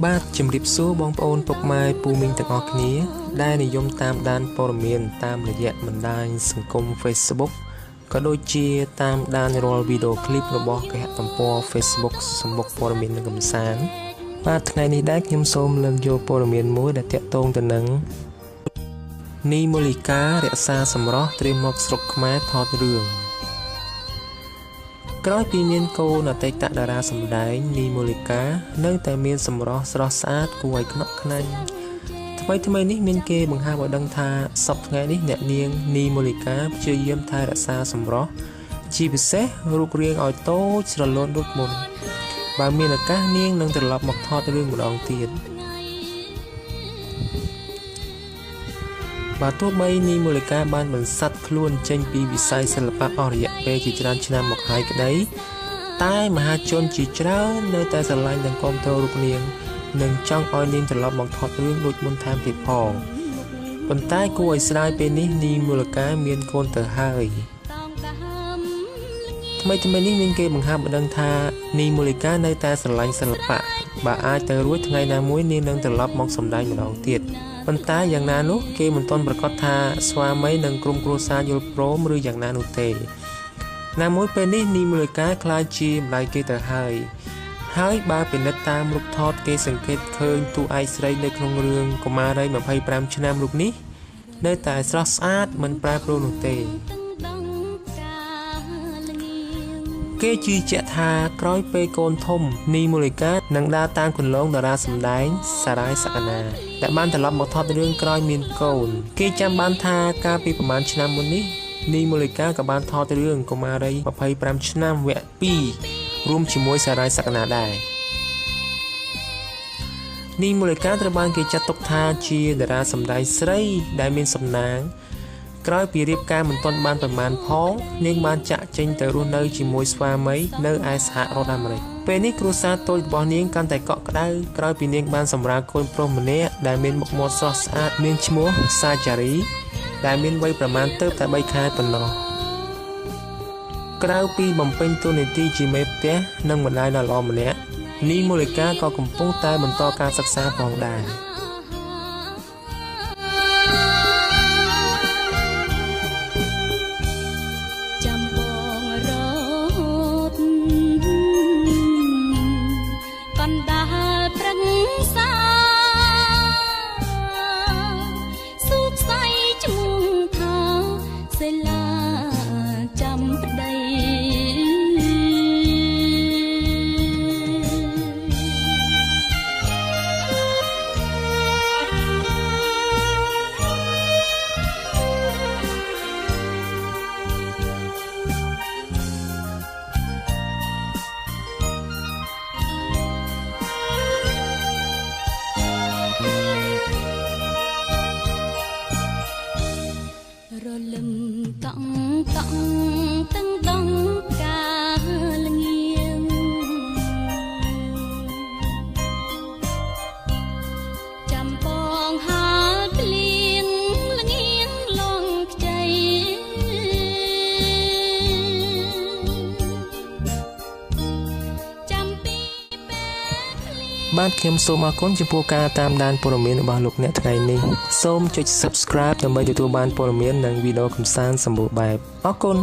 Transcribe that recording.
បាទជំរាបសួរបងប្អូនពុកម៉ែពូមីងទាំងអស់គ្នាដែលនិយមតាមដានព័ត៌មានតាមរយៈបណ្ដាញសង្គម Facebook ក៏ដូចជាតាមដានរាល់វីដេអូឃ្លីបរបស់គេហទំព័រ Facebook សម្បុកព័ត៌មាននិងកម្សាន្តបាទថ្ងៃនេះដែរខ្ញុំសូមលើកយកព័ត៌មានមួយដែលទាក់ទងទៅនឹងនីមូលីការក្សាសម្រស់ត្រៀមមកស្រុកខ្មែរថតរឿងក្រោយពីមានកូនអតីតតារាសម្ដែងនីមូលីកានៅតែមានសម្រស់ស្រស់ស្អាតគួរឲ្យខ្នក់ខ្នាញ់ថ្មីនេះមានគេបង្ហាញឲ្យដឹងថាសប្តាហ៍ថ្ងៃនេះអ្នកនាងនីមូលីកាព្យាយាមថែរក្សាសម្រស់ជាពិសេសរូបរាងឲ្យតូចស្រលូនដូចមុនបើមានឱកាសនាងនឹងត្រឡប់មកថតរឿងម្ដងទៀតបើទោះបីនីមូលីកាបានបន្សាត់ខ្លួនចេញពីវិស័យសិល្បៈអស់រយៈពេលជាច្រើនឆ្នាំមកហើយក្តីតែមហាជនជាច្រើននៅតែស្រឡាញ់និងគាំទ្ររូបនាងនិងចង់ឲ្យនាងត្រឡប់មកថតរឿងដូចមុនថែមទៀតផងប៉ុន្តែគួរឲ្យស្ដាយពេលនេះនីមូលីកាមានកូនទៅហើយថ្មីនេះមានគេបង្ហាញឲ្យដឹងថានីមូលីកានៅតែស្រឡាញ់សិល្បៈបើអាចទៅរួចថ្ងៃណាមួយនាងនឹងត្រឡប់មកសម្ដែងម្ដងទៀតប៉ុន្តែយ៉ាងណានោះគេមិនទាន់ប្រកាសថាស្វាមីនិងក្រុមគ្រួសារយល់ព្រមឬយ៉ាងណានោះទេណាមួយពេលនេះនីមូលីកាខ្លាចជាម្ដាយគេទៅហើយបើពិនិត្យតាមរូបថតគេសង្កេតឃើញតួឯកស្រីនៅក្នុងរឿងកុមារី25ឆ្នាំរូបនេះនៅតែស្រស់ស្អាតមិនប្រែប្រួលនោះទេគេជឿជាក់ថាក្រោយពេលកូនធំនីមូលីកានឹងដើរតាមគន្លងតារាសម្ដែងសារ៉ាយសក្កណាដែលបានត្រឡប់មកថតរឿងក្រោយមានកូនគេចាំបានថាកាលពីប្រហែលឆ្នាំមុននេះនីមូលីកាក៏បានថតរឿងកុមារី25ឆ្នាំវគ្គ2រួមជាមួយសារ៉ាយសក្កណាដែរនីមូលីកាត្រូវបានគេចាត់ទុកថាជាតារាសម្ដែងស្រីដែលមានសំណាងក្រោយពីរៀបការមិនទាន់បានប្រមាណផងនាងបានចាក់ចេញទៅរស់នៅជាមួយស្វាមីនៅឯសហរដ្ឋអាមេរិកពេលនេះគ្រួសារតូចរបស់នាងកាន់តែកក់ក្ដៅក្រោយពីនាងបានសម្រាលកូនប្រុសម្នាក់ដែលមានមុខមាត់ស្រស់ស្អាតមានឈ្មោះសាចារីដែលមានវ័យប្រមាណទៅតែ3ខែប៉ុណ្ណោះក្រៅពីបំពេញតួនាទីជាមេផ្ទះនិងម្ដាយដ៏ល្អម្នាក់នីមូលីកាក៏កំពុងតែបន្តការសិក្សាផងដែររលឹមតង់តង់តឹងដងផ្កាល្ងៀងចាំបងហាលភ្លៀងល្ងៀងលងខ្ចីចាំពីពេលបាទខ្ញុំសូមអរគុណចំពោះការតាមដានព័ត៌មានរបស់លោកអ្នកថ្ងៃនេះសូមចុច Subscribe ដើម្បីទទួលបានព័ត៌មាននិងវីដេអូកម្សាន្តសម្បូរបែបអរគុណ